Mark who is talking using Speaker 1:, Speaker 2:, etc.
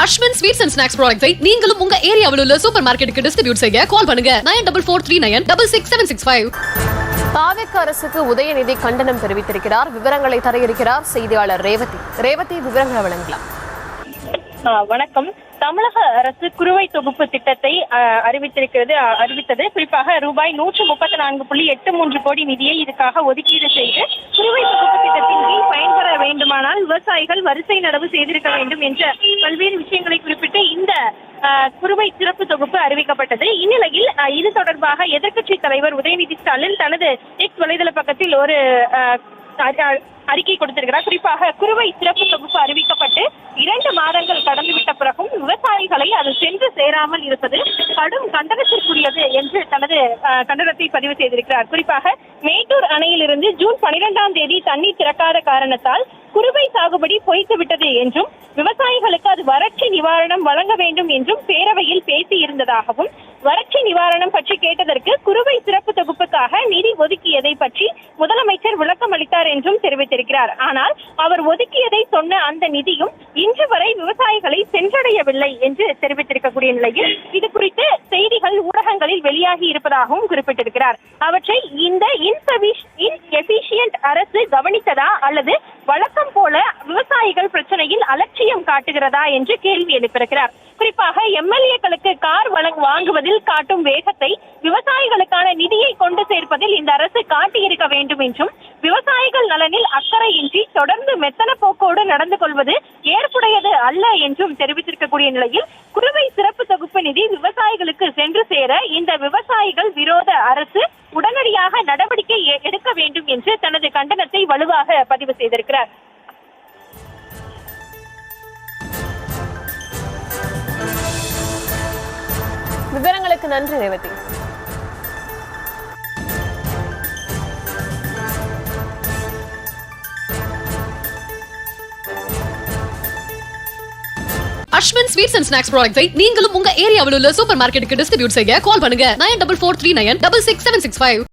Speaker 1: Ashwin sweets and snacks ப்ராடக்ட்ஸை நீங்களும் உங்க ஏரியாவில் உள்ள சூப்பர் மார்க்கெட்டுக்கு டிஸ்ட்ரிபியூட் செய்ய கால் பண்ணுங்க 9443966765.
Speaker 2: தாவேக அரசுக்கு உதயநிதி கண்டனம் தெரிவித்திருக்கிறார். விவரங்களை தர இருக்கிறார் செய்தியாளர் ரேவதி. ரேவதி, விவரங்களை வழங்கலாம்.
Speaker 3: வணக்கம். தமிழக அரசு குறுவை தொகுப்பு திட்டத்தை அறிவித்தது. குறிப்பாக ரூபாய் 134.83 கோடி நிதியை இதுக்காக ஒதுக்கீடு செய்து குறுவை தொகுப்பு திட்டத்தின் கீழ் பயன்பெற வேண்டுமானால் விவசாயிகள் வரிசை நடவு செய்திருக்க வேண்டும் என்ற பல்வேறு விஷயங்களை குறிப்பிட்டு இந்த குறுவை சிறப்பு தொகுப்பு அறிவிக்கப்பட்டது. இந்நிலையில் இது தொடர்பாக எதிர்க்கட்சி தலைவர் உதயநிதி ஸ்டாலின் தனது எக்ஸ் வலைதள பக்கத்தில் ஒரு அறிக்கை கொடுத்திருக்கிறார். குறிப்பாக குறுவை சிறப்பு தொகுப்பு அறிவிக்கப்பட்டு 2 மாதங்கள் கடந்துவிட்ட பிறகும் விவசாயிகளை அது சென்று சேராமல் இருப்பது கடும் கண்டனத்திற்குரியது என்று தனது கண்டனத்தை பதிவு செய்திருக்கிறார். குறிப்பாக மேட்டூர் அணையிலிருந்து ஜூன் 12ஆம் தேதி தண்ணீர் திறக்காத காரணத்தால் குறுவை சாகுபடி பொய்த்து விட்டது என்றும் விவசாயிகளுக்கு அது வறட்சி நிவாரணம் வழங்க வேண்டும் என்றும் பேரவையில் பேசி இருந்ததாகவும், வறட்சி நிவாரணம் பற்றி கேட்டதற்கு குறுவை சிறப்பு தொகுப்புக்காக நிதி ஒதுக்கியதை பற்றி முதலமைச்சர் விளக்கம் அளித்தார் என்றும் தெரிவித்திருக்கிறார். ஆனால் அவர் ஒதுக்கியதை சொன்ன அந்த நிதியும் இன்று வரை விவசாயிகளை சென்றடையவில்லை என்று தெரிவித்திருக்கக்கூடிய நிலையில் இது குறித்து செய்திகள் ஊடகங்களில் வெளியாகி இருப்பதாகவும் குறிப்பிட்டிருக்கிறார். அவற்றை இந்த இன்எஃபிஷியன்ட் அரசு கவனித்ததா அல்லது வழக்கம் போல விவசாயிகள் பிரச்சனையில் அலட்சியம் காட்டுகிறதா என்று கேள்வி எழுப்பியிருக்கிறார். குறிப்பாக எம்எல்ஏக்களுக்கு கார் வாங்குவதில் காட்டும் வேகத்தை விவசாயிகளுக்கான நிதியை கொண்டு சேர்ப்பதில் இந்த அரசு காட்டியிருக்க வேண்டும் என்றும், விவசாயிகள் நலனில் அக்கறையின்றி தொடர்ந்து மெத்தன போக்கோடு நடந்து கொள்வது ஏற்புடையது அல்ல என்றும் தெரிவித்திருக்கக்கூடிய நிலையில் குறுவை சிறப்பு தொகுப்பு நிதி விவசாயிகளுக்கு சென்று சேர இந்த விவசாயிகள் விரோத அரசு உடனடியாக நடவடிக்கை எடுக்க வேண்டும் என்று தனது கண்டனத்தை வலுவாக பதிவு செய்திருக்கிறார்.
Speaker 2: விவரங்களுக்கு நன்றி Revathi.
Speaker 1: Aswin sweets and snacks ப்ராடக்ட்ஸை நீங்களும் உங்க ஏரியாவில் உள்ள சூப்பர் மார்க்கெட்டுக்கு டிஸ்ட்ரிபியூட் செய்ய கால் பண்ணுங்க 9443966765.